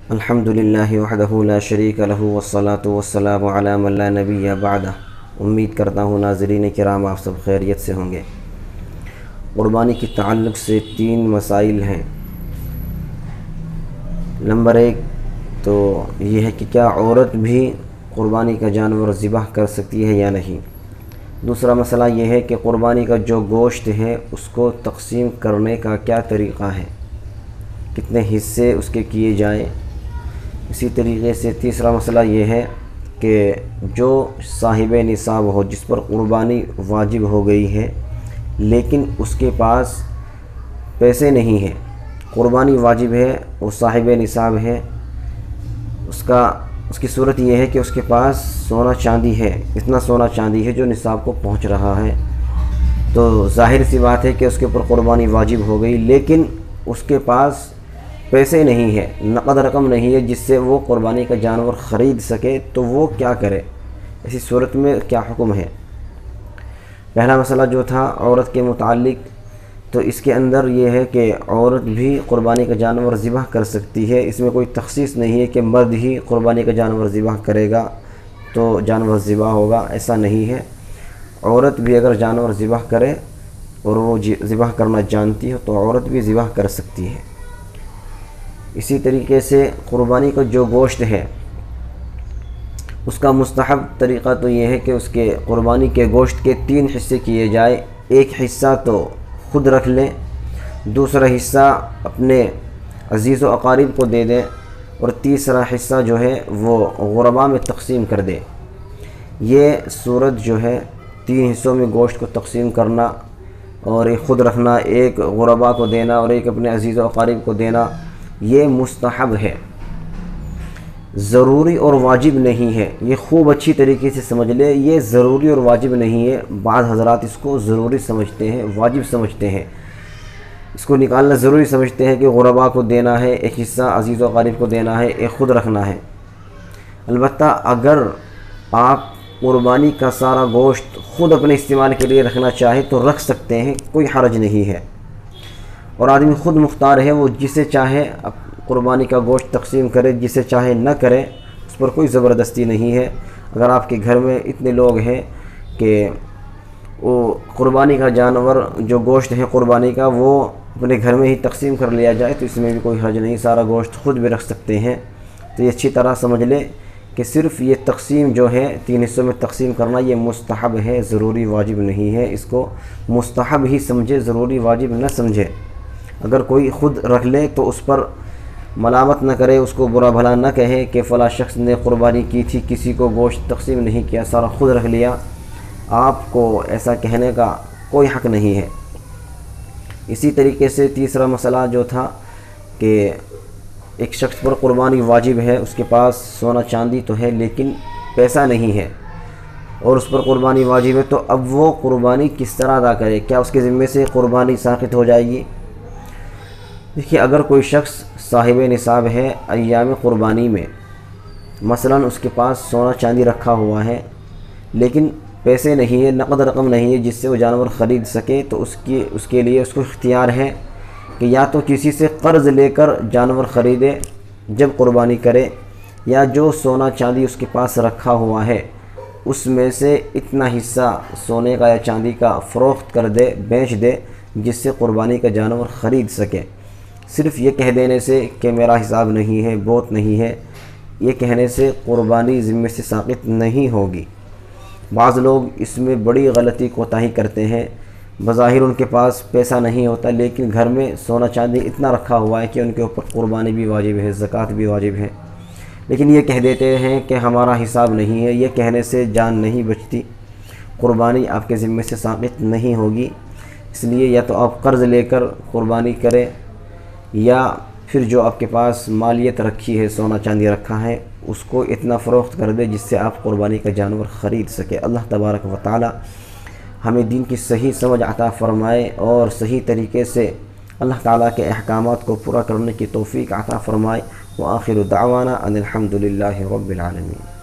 الحمدللہ وحدہ لا شریک لہ والصلاة والسلام علی من لا نبی بعدہ۔ امید کرتا ہوں ناظرین کرام آپ سب خیریت سے ہوں گے۔ قربانی کے تعلق سے 3 مسائل ہیں۔ نمبر 1 تو یہ ہے کہ کیا عورت بھی قربانی کا جانور ذبح کر سکتی ہے یا نہیں۔ دوسرا مسئلہ یہ ہے کہ قربانی کا جو گوشت ہے اس کو تقسیم کرنے کا کیا طریقہ ہے، کتنے حصے اس کے کیے جائیں۔ اسی طریقے سے تیسرا مسئلہ یہ ہے کہ جو صاحب نصاب ہو، جس پر قربانی واجب ہو گئی ہے لیکن اس کے پاس پیسے نہیں ہیں، قربانی واجب ہے، وہ صاحب نصاب ہے، اس کی صورت یہ ہے کہ اس کے پاس سونا چاندی ہے، اتنا سونا چاندی ہے جو نصاب کو پہنچ رہا ہے، تو ظاہر سی بات ہے کہ اس کے اوپر قربانی واجب ہو گئی، لیکن اس کے پاس پیسے نہیں ہے، نقد رقم نہیں ہے جس سے وہ قربانی کا جانور خرید سکے، تو وہ کیا کرے، اسی صورت میں کیا حکم ہے۔ پہلا مسئلہ جو تھا عورت کے متعلق، تو اس کے اندر یہ ہے کہ عورت بھی قربانی کا جانور ذبح کر سکتی ہے، اس میں کوئی تخصیص نہیں ہے کہ مرد ہی قربانی کا جانور ذبح کرے گا تو جانور ذبح ہوگا، ایسا نہیں ہے۔ عورت بھی اگر جانور ذبح کرے اور وہ ذبح کرنا جانتی ہو تو عورت بھی ذبح کر سکتی ہے۔ اسی طریقے سے قربانی کا جو گوشت ہے اس کا مستحب طریقہ تو یہ ہے کہ اس کے قربانی کے گوشت کے 3 حصے کیے جائے، ایک حصہ تو خود رکھ لیں، دوسرا حصہ اپنے عزیز و اقارب کو دے دیں، اور تیسرا حصہ جو ہے وہ غرباء میں تقسیم کر دیں۔ یہ صورت جو ہے 3 حصوں میں گوشت کو تقسیم کرنا اور ایک خود رکھنا، ایک غرباء کو دینا اور ایک اپنے عزیز و اقارب کو دینا، یہ مستحب ہے، ضروری اور واجب نہیں ہے۔ یہ خوب اچھی طریقے سے سمجھ لے، یہ ضروری اور واجب نہیں ہے۔ بعض حضرات اس کو ضروری سمجھتے ہیں، واجب سمجھتے ہیں، اس کو نکالنا ضروری سمجھتے ہیں کہ غرباء کو دینا ہے، ایک حصہ عزیز و اقارب کو دینا ہے، ایک خود رکھنا ہے۔ البتہ اگر آپ قربانی کا سارا گوشت خود اپنے استعمال کے لیے رکھنا چاہے تو رکھ سکتے ہیں، کوئی حرج نہیں ہے، اور آدمی خود مختار ہے، وہ جسے چاہے قربانی کا گوشت تقسیم کرے، جسے چاہے نہ کرے، اس پر کوئی زبردستی نہیں ہے۔ اگر آپ کے گھر میں اتنے لوگ ہیں کہ وہ قربانی کا جانور جو گوشت ہے قربانی کا وہ اپنے گھر میں ہی تقسیم کر لیا جائے تو اس میں بھی کوئی حرج نہیں، سارا گوشت خود بھی رکھ سکتے ہیں۔ تو یہ اچھی طرح سمجھ لیں کہ صرف یہ تقسیم جو ہے 3 حصوں میں تقسیم کرنا یہ مستحب ہے، ضروری واجب نہیں ہے۔ اس کو مستحب ہی سمجھے، ضروری واجب نہ سمجھے۔ اگر کوئی خود رکھ لے تو اس پر ملامت نہ کرے، اس کو برا بھلا نہ کہے کہ فلاں شخص نے قربانی کی تھی، کسی کو گوشت تقسیم نہیں کیا، سارا خود رکھ لیا، آپ کو ایسا کہنے کا کوئی حق نہیں ہے۔ اسی طریقے سے تیسرا مسئلہ جو تھا کہ ایک شخص پر قربانی واجب ہے، اس کے پاس سونا چاندی تو ہے لیکن پیسہ نہیں ہے اور اس پر قربانی واجب ہے، تو اب وہ قربانی کس طرح ادا کرے، کیا اس کے ذمے سے قربانی ساقط ہو جائے گی؟ دیکھیے، اگر کوئی شخص صاحب نصاب ہے ایام قربانی میں، مثلا اس کے پاس سونا چاندی رکھا ہوا ہے لیکن پیسے نہیں ہے، نقد رقم نہیں ہے جس سے وہ جانور خرید سکے، تو اس کے لیے اس کو اختیار ہے کہ یا تو کسی سے قرض لے کر جانور خریدے جب قربانی کرے، یا جو سونا چاندی اس کے پاس رکھا ہوا ہے اس میں سے اتنا حصہ سونے کا یا چاندی کا فروخت کر دے، بیچ دے، جس سے قربانی کا جانور خرید سکے۔ صرف یہ کہہ دینے سے کہ میرا حساب نہیں ہے، بوت نہیں ہے، یہ کہنے سے قربانی ذمے سے ساقط نہیں ہوگی۔ بعض لوگ اس میں بڑی غلطی کوتاہی کرتے ہیں، بظاہر ان کے پاس پیسہ نہیں ہوتا لیکن گھر میں سونا چاندی اتنا رکھا ہوا ہے کہ ان کے اوپر قربانی بھی واجب ہے، زکوٰۃ بھی واجب ہے، لیکن یہ کہہ دیتے ہیں کہ ہمارا حساب نہیں ہے۔ یہ کہنے سے جان نہیں بچتی، قربانی آپ کے ذمے سے ساقط نہیں ہوگی۔ اس لیے یا تو آپ قرض لے کر قربانی کریں، یا پھر جو آپ کے پاس مالیت رکھی ہے، سونا چاندی رکھا ہے، اس کو اتنا فروخت کر دے جس سے آپ قربانی کا جانور خرید سکے۔ اللہ تبارک و تعالی ہمیں دین کی صحیح سمجھ عطا فرمائے اور صحیح طریقے سے اللہ تعالیٰ کے احکامات کو پورا کرنے کی توفیق عطا فرمائے۔ وآخر دعوانا ان الحمد للہ رب العالمین۔